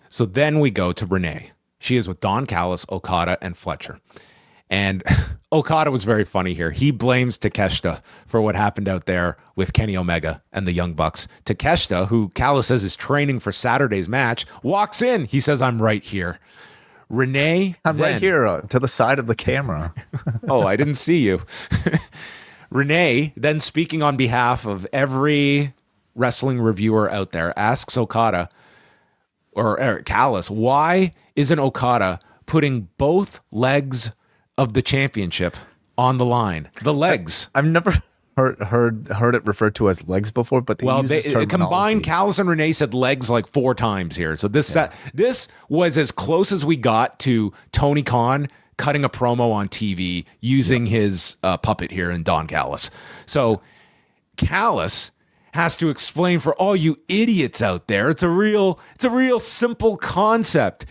So then we go to Renee. She is with Don Callis, Okada, and Fletcher. And Okada was very funny here. He blames Takeshita for what happened out there with Kenny Omega and the Young Bucks. Takeshita, who Callis says is training for Saturday's match, walks in. He says, I'm right here. Renee. I'm right here to the side of the camera. Oh, I didn't see you. Renee, then speaking on behalf of every wrestling reviewer out there, asks Okada or Callis, why isn't Okada putting both legs of the championship on the line? The legs. I've never heard it referred to as legs before, but they combined. Callis and Renee said legs like 4 times here. So this was as close as we got to Tony Khan cutting a promo on TV using his puppet here in Don Callis. So Callis has to explain for all you idiots out there. It's a real simple concept.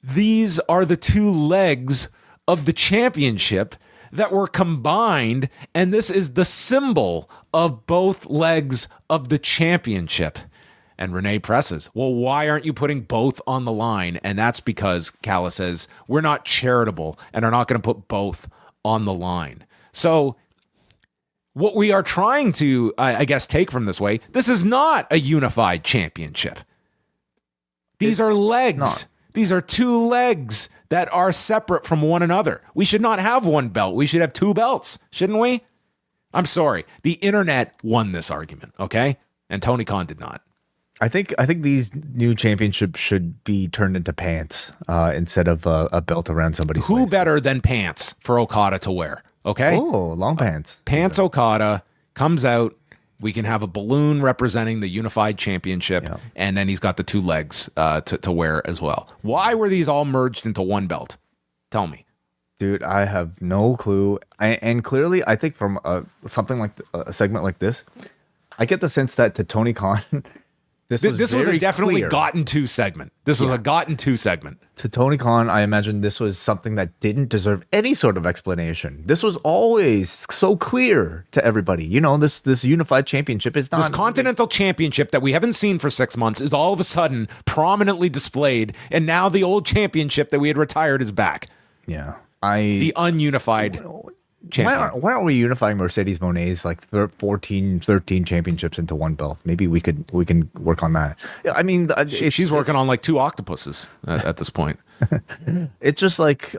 These are the 2 legs of the championship that were combined, and this is the symbol of both legs of the championship. And Renee presses, well, why aren't you putting both on the line? And that's because Callis says, we're not charitable and are not going to put both on the line. So what we are trying to, I guess, take from this way, this is not a unified championship. These are legs. Not. These are 2 legs that are separate from one another. We should not have 1 belt. We should have 2 belts, shouldn't we? I'm sorry. The internet won this argument, okay? And Tony Khan did not. I think these new championships should be turned into pants instead of a belt around somebody's Who waist. better than pants for Okada to wear, okay? Oh, long pants. Pants Okada comes out. We can have a balloon representing the unified championship, and then he's got the 2 legs to wear as well. Why were these all merged into 1 belt? Tell me. Dude, I have no clue. And clearly, I think from something like a segment like this, I get the sense that to Tony Khan, this was a definitely clear. gotten to segment. This was a gotten to segment. To Tony Khan, I imagine this was something that didn't deserve any sort of explanation. This was always so clear to everybody. You know, this unified championship is not... This continental championship that we haven't seen for 6 months is all of a sudden prominently displayed, and now the old championship that we had retired is back. Yeah. The ununified champion. Why aren't we unifying Mercedes Monet's like 13 championships into 1 belt? Maybe we can work on that. I mean, she's working on like 2 octopuses at this point. It's just like,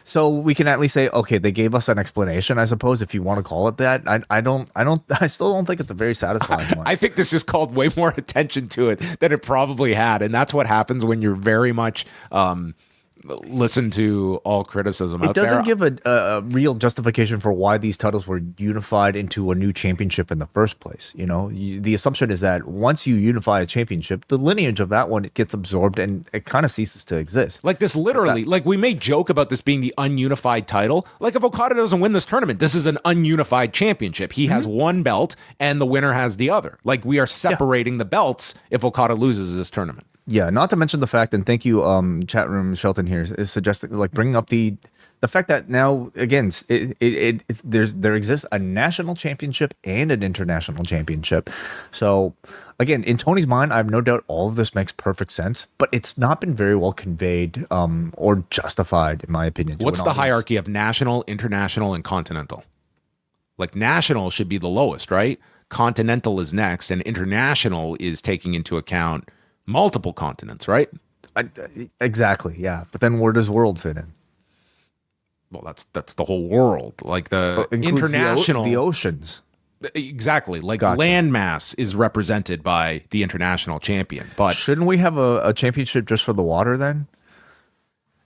so we can at least say, okay, they gave us an explanation, I suppose, if you want to call it that. I still don't think it's a very satisfying one. I think this just called way more attention to it than it probably had. And that's what happens when you're very much, listen to all criticism out there. It doesn't give a real justification for why these titles were unified into a new championship in the first place. You know, the assumption is that once you unify a championship, the lineage of that one gets absorbed and it kind of ceases to exist. Like this literally, like we may joke about this being the ununified title. Like if Okada doesn't win this tournament, this is an ununified championship. He has 1 belt and the winner has the other. Like we are separating the belts if Okada loses this tournament. Yeah, not to mention the fact, and thank you, chat room Shelton here is suggesting, like, bringing up the fact that now again there exists a national championship and an international championship. So again, in Tony's mind, I have no doubt all of this makes perfect sense, but it's not been very well conveyed or justified, in my opinion. What's the hierarchy of national, international, and continental? Like national should be the lowest, right? Continental is next, and international is taking into account multiple continents, right? Exactly, yeah. But then where does world fit in? Well, that's the whole world. Like the international... The oceans. Exactly. Like landmass is represented by the international champion. But shouldn't we have a championship just for the water then?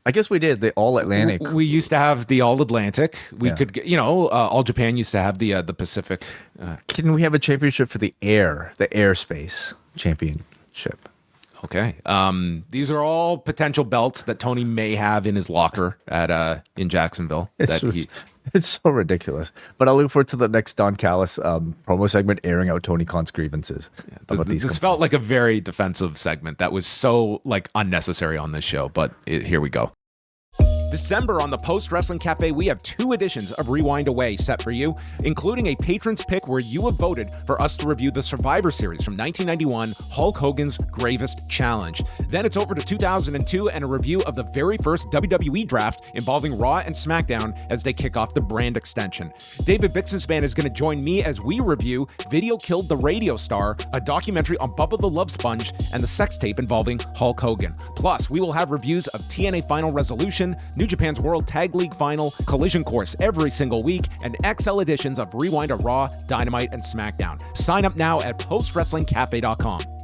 I guess we did the All Atlantic. We used to have the All Atlantic. We could, All Japan used to have the Pacific. Can we have a championship for the airspace championship? Okay. These are all potential belts that Tony may have in his locker in Jacksonville. It's so ridiculous. But I'll look forward to the next Don Callis promo segment airing out Tony Khan's grievances. Yeah, this felt like a very defensive segment that was so like unnecessary on this show, but here we go. December on the Post Wrestling Cafe, we have 2 editions of Rewind Away set for you, including a patron's pick where you have voted for us to review the Survivor Series from 1991, Hulk Hogan's Gravest Challenge. Then it's over to 2002 and a review of the very first WWE draft involving Raw and SmackDown as they kick off the brand extension. David Bitsenspan is going to join me as we review Video Killed the Radio Star, a documentary on Bubba the Love Sponge, and the sex tape involving Hulk Hogan. Plus, we will have reviews of TNA Final Resolution, New Japan's World Tag League Final, Collision Course every single week, and XL editions of Rewind of Raw, Dynamite, and SmackDown. Sign up now at postwrestlingcafe.com.